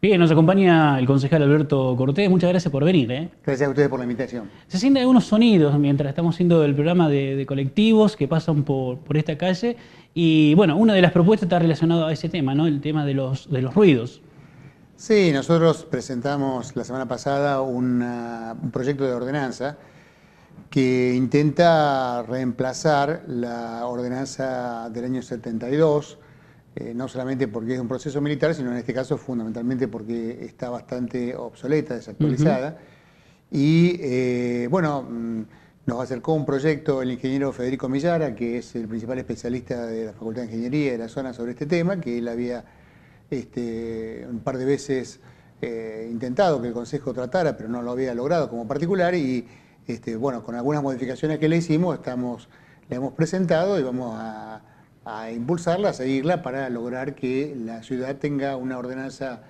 Bien, nos acompaña el concejal Alberto Cortés. Muchas gracias por venir, ¿eh? Gracias a ustedes por la invitación. Se sienten algunos sonidos mientras estamos haciendo el programa de colectivos que pasan por esta calle. Y bueno, una de las propuestas está relacionada a ese tema, ¿no? El tema de los ruidos. Sí, nosotros presentamos la semana pasada un proyecto de ordenanza que intenta reemplazar la ordenanza del año 72, no solamente porque es un proceso militar, sino en este caso fundamentalmente porque está bastante obsoleta, desactualizada. Y bueno, nos acercó un proyecto el ingeniero Federico Millara, que es el principal especialista de la Facultad de Ingeniería de la zona sobre este tema, que él había un par de veces intentado que el Consejo tratara, pero no lo había logrado como particular. Y bueno, con algunas modificaciones que le hicimos, la hemos presentado y vamos a impulsarla, a seguirla para lograr que la ciudad tenga una ordenanza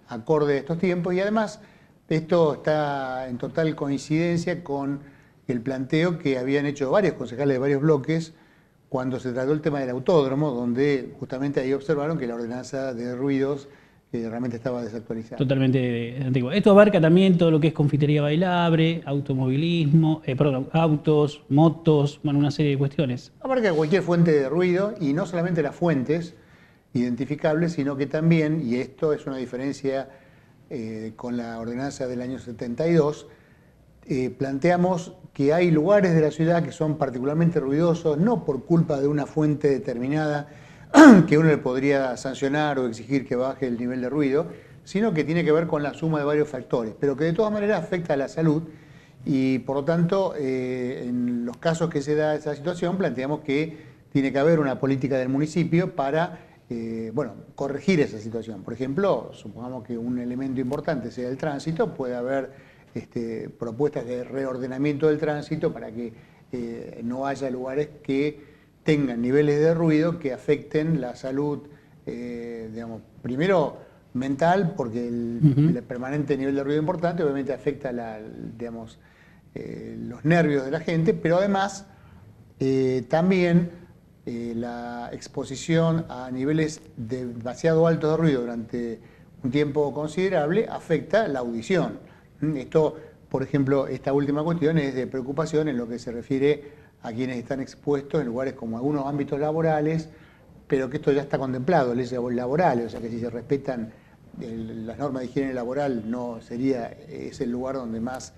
acorde a estos tiempos. Y además, esto está en total coincidencia con el planteo que habían hecho varios concejales de varios bloques cuando se trató el tema del autódromo, donde justamente ahí observaron que la ordenanza de ruidos realmente estaba desactualizada. Totalmente antiguo. Esto abarca también todo lo que es confitería bailable, automovilismo, perdón, autos, motos, bueno, una serie de cuestiones. Abarca cualquier fuente de ruido y no solamente las fuentes identificables, sino que también, y esto es una diferencia con la ordenanza del año 72, planteamos que hay lugares de la ciudad que son particularmente ruidosos, no por culpa de una fuente determinada que uno le podría sancionar o exigir que baje el nivel de ruido, sino que tiene que ver con la suma de varios factores, pero que de todas maneras afecta a la salud. Y por lo tanto, en los casos que se da esa situación, planteamos que tiene que haber una política del municipio para bueno, corregir esa situación. Por ejemplo, supongamos que un elemento importante sea el tránsito, puede haber propuestas de reordenamiento del tránsito para que no haya lugares que tengan niveles de ruido que afecten la salud, digamos, primero mental, porque el permanente nivel de ruido importante obviamente afecta digamos, los nervios de la gente, pero además también la exposición a niveles demasiado altos de ruido durante un tiempo considerable afecta la audición. Esto, por ejemplo, esta última cuestión es de preocupación en lo que se refiere a quienes están expuestos en lugares como algunos ámbitos laborales, pero que esto ya está contemplado, leyes laborales, o sea que si se respetan las normas de higiene laboral no sería ese el lugar donde más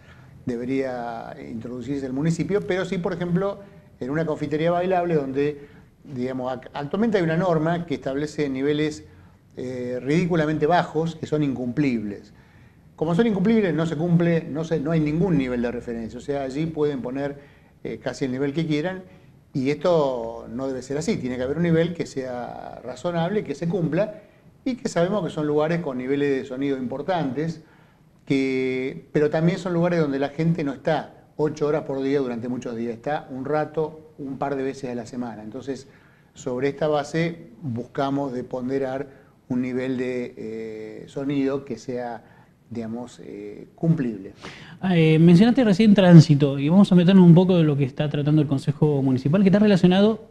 debería introducirse el municipio, pero sí, por ejemplo, en una confitería bailable donde, digamos, actualmente hay una norma que establece niveles ridículamente bajos que son incumplibles. Como son incumplibles, no se cumple, no hay ningún nivel de referencia, o sea, allí pueden poner casi el nivel que quieran, y esto no debe ser así, tiene que haber un nivel que sea razonable, que se cumpla, y que sabemos que son lugares con niveles de sonido importantes, pero también son lugares donde la gente no está 8 horas por día durante muchos días, está un rato, un par de veces a la semana. Entonces, sobre esta base buscamos de ponderar un nivel de sonido que sea, digamos, cumplible. Mencionaste recién tránsito y vamos a meternos un poco de lo que está tratando el Consejo Municipal, que está relacionado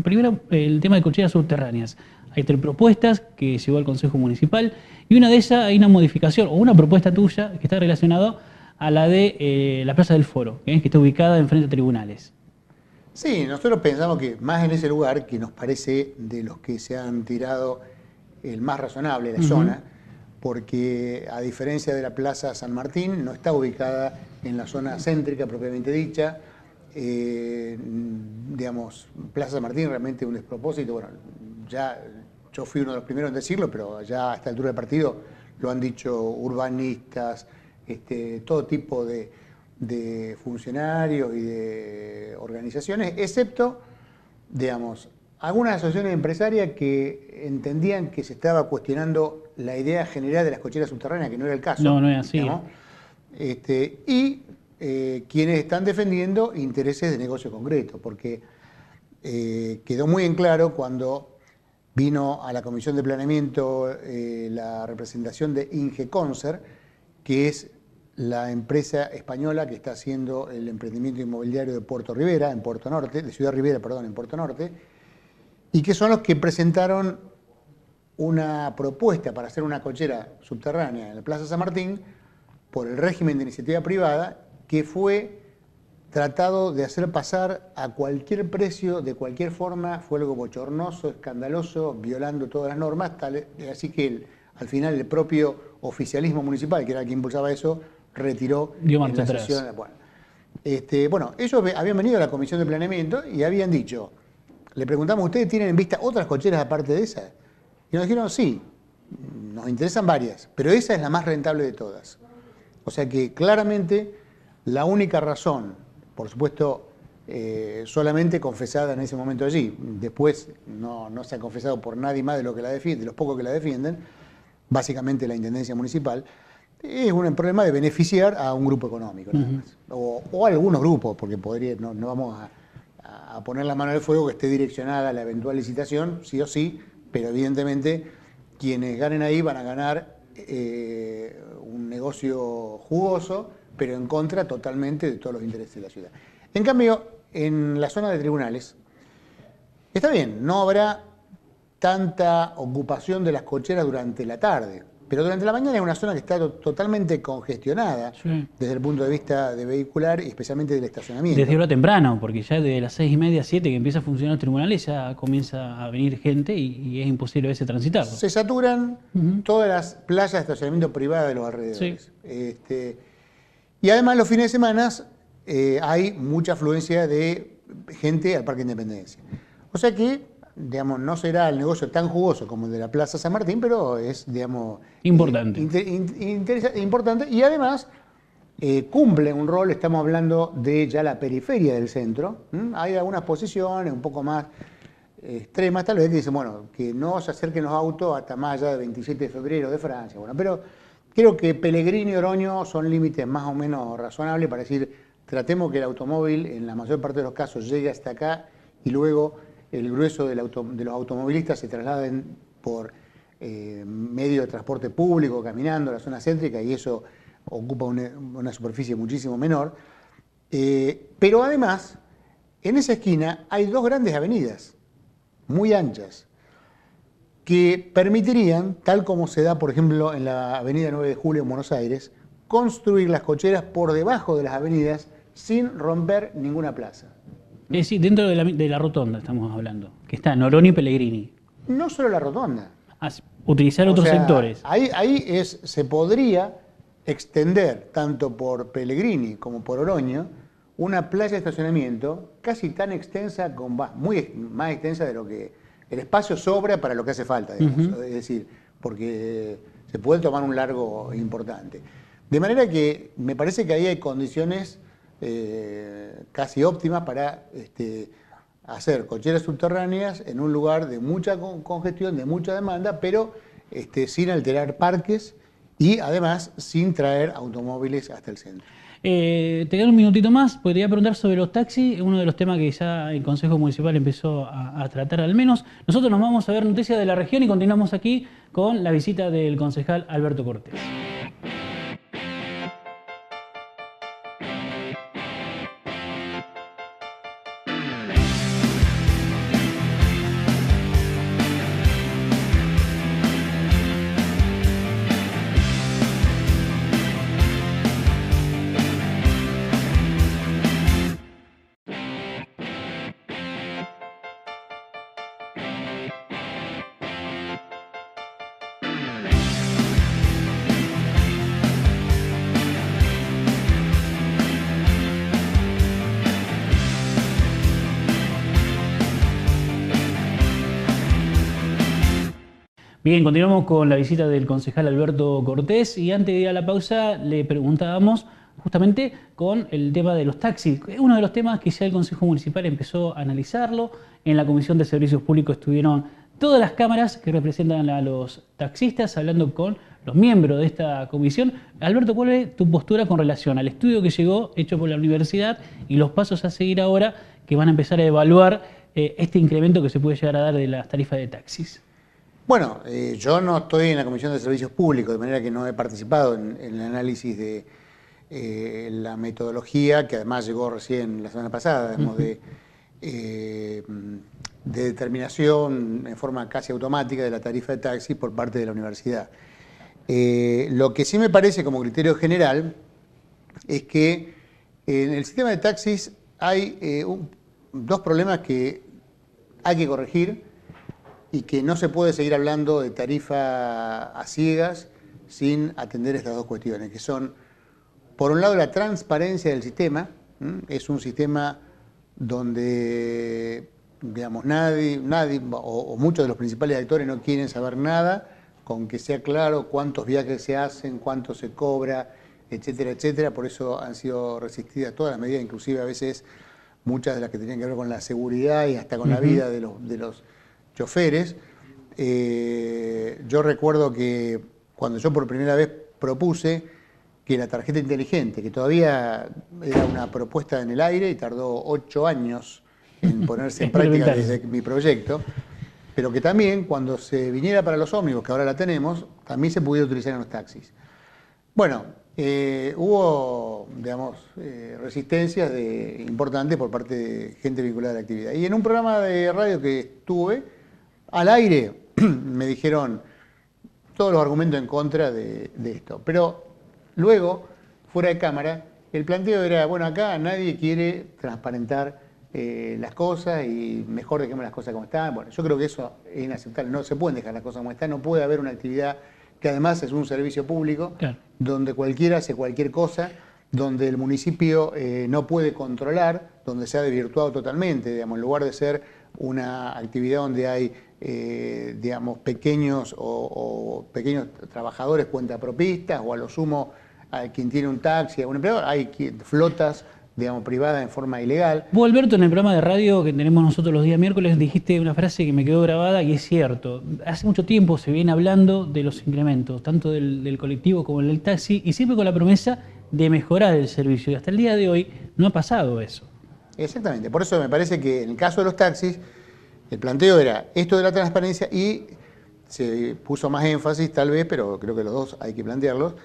primero el tema de cocheras subterráneas. Hay 3 propuestas que llevó al Consejo Municipal y una de ellas hay una modificación o una propuesta tuya que está relacionada a la de la Plaza del Foro, que está ubicada enfrente a tribunales. Sí, nosotros pensamos que más en ese lugar, que nos parece de los que se han tirado el más razonable, la zona, porque a diferencia de la Plaza San Martín, no está ubicada en la zona céntrica propiamente dicha. Digamos, Plaza San Martín realmente un despropósito. Bueno, ya yo fui uno de los primeros en decirlo, pero ya a esta altura del partido lo han dicho urbanistas, todo tipo de funcionarios y de organizaciones, excepto, digamos, algunas asociaciones empresarias que entendían que se estaba cuestionando la idea general de las cocheras subterráneas, que no era el caso. No, no es así. Y quienes están defendiendo intereses de negocio concreto, porque quedó muy en claro cuando vino a la Comisión de Planeamiento la representación de Ingeconcer, que es la empresa española que está haciendo el emprendimiento inmobiliario de Puerto Rivera, en Puerto Norte, de Ciudad Rivera, perdón, en Puerto Norte, y que son los que presentaron una propuesta para hacer una cochera subterránea en la Plaza San Martín por el régimen de iniciativa privada, que fue tratado de hacer pasar a cualquier precio, de cualquier forma. Fue algo bochornoso, escandaloso, violando todas las normas, así que al final el propio oficialismo municipal, que era el que impulsaba eso, retiró Dio en marcha la atrás. sesión. Bueno, ellos habían venido a la comisión de planeamiento y habían dicho, le preguntamos, ¿ustedes tienen en vista otras cocheras aparte de esa? Y nos dijeron, sí, nos interesan varias, pero esa es la más rentable de todas. O sea que claramente la única razón, por supuesto, solamente confesada en ese momento allí, después no se ha confesado por nadie más de lo que la defiende, de los pocos que la defienden, básicamente la Intendencia Municipal, es un problema de beneficiar a un grupo económico, nada más. O a algunos grupos, porque no vamos a poner la mano en el fuego que esté direccionada a la eventual licitación, sí o sí, pero evidentemente quienes ganen ahí van a ganar un negocio jugoso, pero en contra totalmente de todos los intereses de la ciudad. En cambio, en la zona de tribunales, está bien, no habrá tanta ocupación de las cocheras durante la tarde, pero durante la mañana es una zona que está totalmente congestionada, sí, desde el punto de vista de vehicular y especialmente del estacionamiento. Desde hora temprano, porque ya de las 6:30, 7 que empieza a funcionar los tribunales, ya comienza a venir gente y es imposible a veces transitarlo. Se saturan todas las playas de estacionamiento privadas de los alrededores. Sí. Y además los fines de semana hay mucha afluencia de gente al Parque Independencia. O sea que, digamos, no será el negocio tan jugoso como el de la Plaza San Martín, pero es, digamos, importante. Importante, y además cumple un rol. Estamos hablando de ya la periferia del centro. Hay algunas posiciones un poco más extremas, tal vez, que dicen, bueno, que no se acerquen los autos hasta más allá del 27 de febrero de Francia. Bueno, pero creo que Pellegrini y Oroño son límites más o menos razonables para decir, tratemos que el automóvil, en la mayor parte de los casos, llegue hasta acá y luego el grueso de los automovilistas se trasladen por medio de transporte público, caminando a la zona céntrica, y eso ocupa una superficie muchísimo menor. Pero además, en esa esquina hay dos grandes avenidas, muy anchas, que permitirían, tal como se da, por ejemplo, en la avenida 9 de Julio en Buenos Aires, construir las cocheras por debajo de las avenidas sin romper ninguna plaza. Es decir, dentro de la rotonda estamos hablando, que está Noroni y Pellegrini. No solo la rotonda. Utilizar otros sectores. Ahí se podría extender, tanto por Pellegrini como por Oroño, una playa de estacionamiento casi tan extensa, muy más extensa de lo que el espacio sobra para lo que hace falta, digamos. Es decir, porque se puede tomar un largo importante. De manera que me parece que ahí hay condiciones casi óptimas para hacer cocheras subterráneas en un lugar de mucha congestión, de mucha demanda, pero sin alterar parques y además sin traer automóviles hasta el centro. Te queda un minutito más, podría preguntar sobre los taxis, uno de los temas que ya el Consejo Municipal empezó a tratar al menos. Nosotros nos vamos a ver noticias de la región y continuamos aquí con la visita del concejal Alberto Cortés. Bien, continuamos con la visita del concejal Alberto Cortés y antes de ir a la pausa le preguntábamos justamente con el tema de los taxis. Es uno de los temas que ya el Consejo Municipal empezó a analizarlo. En la Comisión de Servicios Públicos estuvieron todas las cámaras que representan a los taxistas hablando con los miembros de esta comisión. Alberto, ¿cuál es tu postura con relación al estudio que llegó, hecho por la universidad, y los pasos a seguir ahora que van a empezar a evaluar este incremento que se puede llegar a dar de las tarifas de taxis? Bueno, yo no estoy en la Comisión de Servicios Públicos, de manera que no he participado en el análisis de la metodología, que además llegó recién la semana pasada, digamos, de determinación en forma casi automática de la tarifa de taxi por parte de la universidad. Lo que sí me parece como criterio general es que en el sistema de taxis hay dos problemas que hay que corregir y que no se puede seguir hablando de tarifa a ciegas sin atender estas dos cuestiones, que son, por un lado, la transparencia del sistema. Es un sistema donde, digamos, nadie o muchos de los principales actores no quieren saber nada, con que sea claro cuántos viajes se hacen, cuánto se cobra, etcétera, etcétera. Por eso han sido resistidas todas las medidas, inclusive a veces muchas de las que tenían que ver con la seguridad y hasta con la vida de los choferes. Yo recuerdo que cuando yo por primera vez propuse que la tarjeta inteligente, que todavía era una propuesta en el aire y tardó 8 años en ponerse en práctica desde mi proyecto, pero que también cuando se viniera para los ómnibus, que ahora la tenemos, también se pudiera utilizar en los taxis. Bueno, hubo, digamos, resistencias importantes por parte de gente vinculada a la actividad. Y en un programa de radio que estuve, al aire, me dijeron todos los argumentos en contra de esto. Pero luego, fuera de cámara, el planteo era, bueno, acá nadie quiere transparentar las cosas y mejor dejemos las cosas como están. Bueno, yo creo que eso es inaceptable, no se pueden dejar las cosas como están, no puede haber una actividad que además es un servicio público, claro, donde cualquiera hace cualquier cosa, donde el municipio no puede controlar, donde se ha desvirtuado totalmente, digamos, en lugar de ser una actividad donde hay, digamos, pequeños pequeños trabajadores cuentapropistas, o a lo sumo a quien tiene un taxi, a un empleador, hay flotas, digamos, privadas en forma ilegal. Vos, Alberto, en el programa de radio que tenemos nosotros los días miércoles, dijiste una frase que me quedó grabada y es cierto. Hace mucho tiempo se viene hablando de los incrementos, tanto del colectivo como del taxi, y siempre con la promesa de mejorar el servicio. Y hasta el día de hoy no ha pasado eso. Exactamente. Por eso me parece que en el caso de los taxis, el planteo era esto de la transparencia y se puso más énfasis, tal vez, pero creo que los dos hay que plantearlos,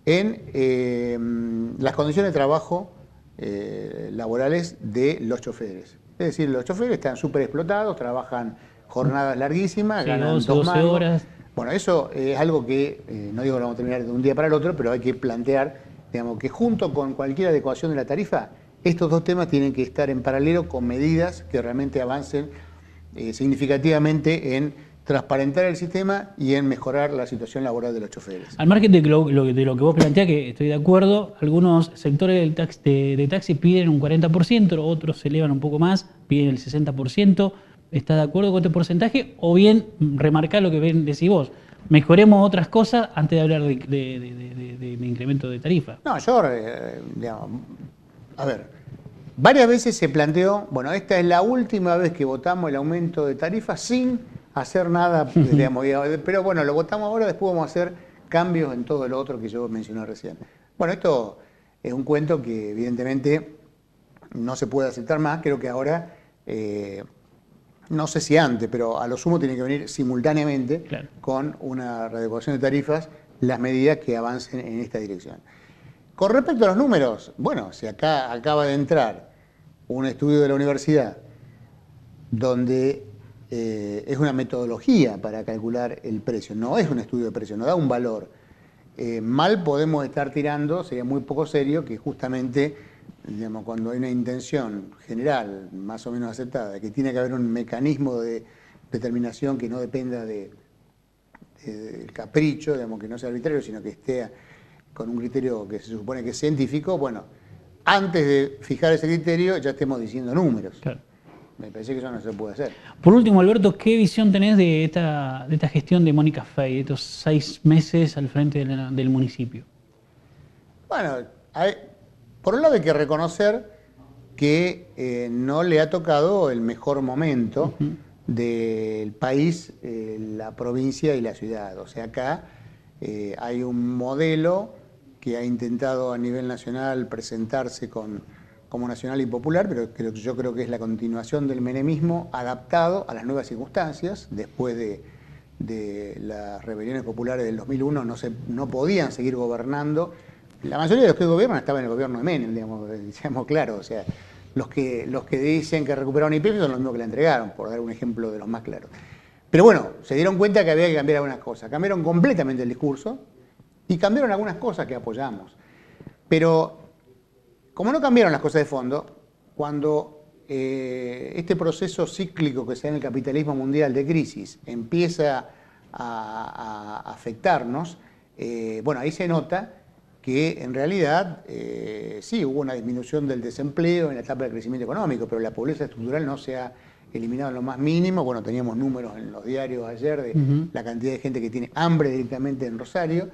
en las condiciones de trabajo laborales de los choferes. Es decir, los choferes están súper explotados, trabajan jornadas larguísimas, sí, ganan 12 horas. Bueno, eso es algo que, no digo que lo vamos a terminar de un día para el otro, pero hay que plantear, digamos, que junto con cualquier adecuación de la tarifa, estos dos temas tienen que estar en paralelo con medidas que realmente avancen significativamente en transparentar el sistema y en mejorar la situación laboral de los choferes. Al margen de lo que vos planteás, que estoy de acuerdo, algunos sectores de taxi piden un 40%, otros se elevan un poco más, piden el 60%. ¿Estás de acuerdo con este porcentaje? O bien, remarcar lo que decís vos, mejoremos otras cosas antes de hablar de incremento de tarifa. No, yo, digamos, a ver, varias veces se planteó, bueno, esta es la última vez que votamos el aumento de tarifa sin hacer nada, digamos, pero bueno, lo votamos ahora, después vamos a hacer cambios en todo lo otro que yo mencioné recién. Bueno, esto es un cuento que evidentemente no se puede aceptar más. Creo que ahora, no sé si antes, pero a lo sumo tiene que venir simultáneamente, claro, con una readecuación de tarifas, las medidas que avancen en esta dirección. Con respecto a los números, bueno, si acá acaba de entrar un estudio de la universidad donde es una metodología para calcular el precio, no es un estudio de precio, no da un valor. Mal podemos estar tirando, sería muy poco serio que justamente, digamos, cuando hay una intención general, más o menos aceptada, de que tiene que haber un mecanismo de determinación que no dependa del capricho, digamos, que no sea arbitrario, sino que esté con un criterio que se supone que es científico, bueno, antes de fijar ese criterio ya estemos diciendo números. Claro. Me parece que eso no se puede hacer. Por último, Alberto, ¿qué visión tenés de esta gestión de Mónica Fey, de estos 6 meses al frente del municipio? Bueno, por un lado hay que reconocer que no le ha tocado el mejor momento del país, la provincia y la ciudad. O sea, acá hay un modelo que ha intentado a nivel nacional presentarse como nacional y popular, pero yo creo que es la continuación del menemismo adaptado a las nuevas circunstancias. Después de las rebeliones populares del 2001 no podían seguir gobernando. La mayoría de los que gobiernan estaban en el gobierno de Menem, digamos claro. O sea, los que dicen que recuperaron IPF son los mismos que la entregaron, por dar un ejemplo de los más claros. Pero bueno, se dieron cuenta que había que cambiar algunas cosas. Cambiaron completamente el discurso y cambiaron algunas cosas que apoyamos. Pero como no cambiaron las cosas de fondo, cuando este proceso cíclico que se da en el capitalismo mundial de crisis empieza a afectarnos, bueno, ahí se nota que en realidad sí hubo una disminución del desempleo en la etapa del crecimiento económico, pero la pobreza estructural no se ha eliminado en lo más mínimo. Bueno, teníamos números en los diarios ayer de la cantidad de gente que tiene hambre directamente en Rosario.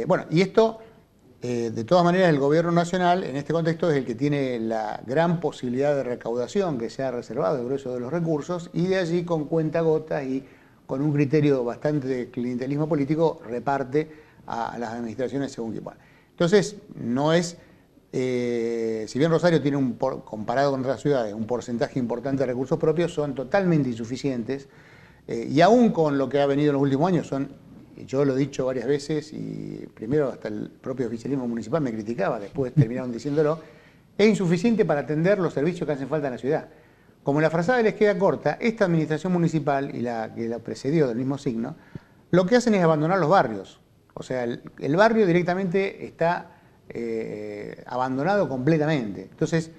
Bueno, y esto, de todas maneras, el gobierno nacional en este contexto es el que tiene la gran posibilidad de recaudación que se ha reservado el grueso de los recursos, y de allí con cuentagotas y con un criterio bastante de clientelismo político reparte a las administraciones según quién. Bueno, entonces, no es, si bien Rosario tiene, comparado con otras ciudades, un porcentaje importante de recursos propios, son totalmente insuficientes, y aún con lo que ha venido en los últimos años, yo lo he dicho varias veces, y primero hasta el propio oficialismo municipal me criticaba, después terminaron diciéndolo, es insuficiente para atender los servicios que hacen falta en la ciudad. Como la frazada les queda corta, esta administración municipal y la que la precedió del mismo signo, lo que hacen es abandonar los barrios. O sea, el barrio directamente está abandonado completamente. Entonces,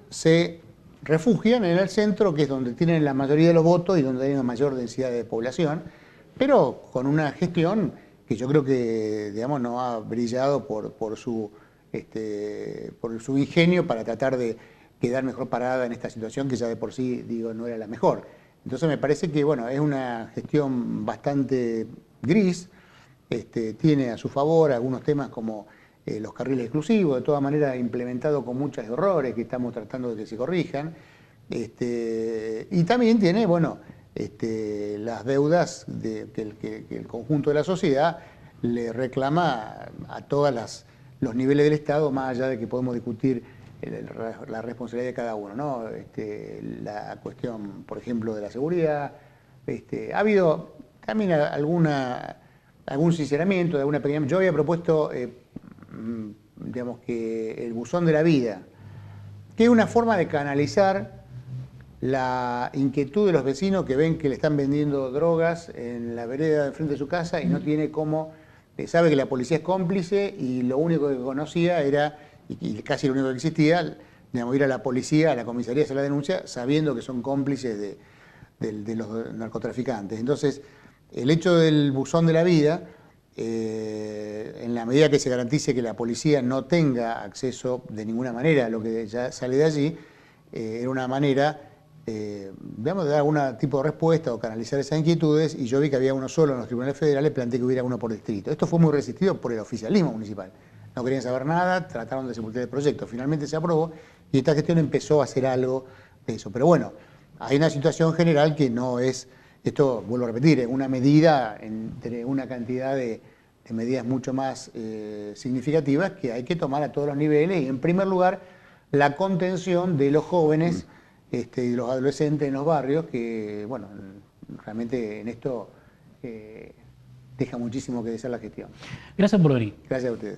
se refugian en el centro, que es donde tienen la mayoría de los votos y donde hay una mayor densidad de población, pero con una gestión que yo creo que, digamos, no ha brillado por su ingenio para tratar de quedar mejor parada en esta situación que ya de por sí, digo, no era la mejor. Entonces me parece que, bueno, es una gestión bastante gris. Tiene a su favor algunos temas como los carriles exclusivos, de todas maneras implementado con muchos errores que estamos tratando de que se corrijan. Y también tiene, bueno, las deudas que el conjunto de la sociedad le reclama a todos los niveles del Estado, más allá de que podemos discutir la responsabilidad de cada uno, ¿no? La cuestión, por ejemplo, de la seguridad. Ha habido también algún sinceramiento, alguna pequeña. Yo había propuesto, digamos, que el buzón de la vida, que es una forma de canalizar la inquietud de los vecinos que ven que le están vendiendo drogas en la vereda de frente de su casa y no tiene cómo, sabe que la policía es cómplice y lo único que conocía era, y casi lo único que existía, digamos, ir a la policía, a la comisaría a hacer la denuncia, sabiendo que son cómplices de los narcotraficantes. Entonces, el hecho del buzón de la vida, en la medida que se garantice que la policía no tenga acceso de ninguna manera a lo que ya sale de allí, era una manera, digamos, de dar algún tipo de respuesta o canalizar esas inquietudes, y yo vi que había uno solo en los tribunales federales, planteé que hubiera uno por distrito. Esto fue muy resistido por el oficialismo municipal. No querían saber nada, trataron de sepultar el proyecto. Finalmente se aprobó y esta gestión empezó a hacer algo de eso. Pero bueno, hay una situación general que no es, esto vuelvo a repetir, es una medida entre una cantidad de medidas mucho más significativas que hay que tomar a todos los niveles, y en primer lugar la contención de los jóvenes y de los adolescentes en los barrios, que bueno, realmente en esto deja muchísimo que desear la gestión. Gracias por venir. Gracias a ustedes.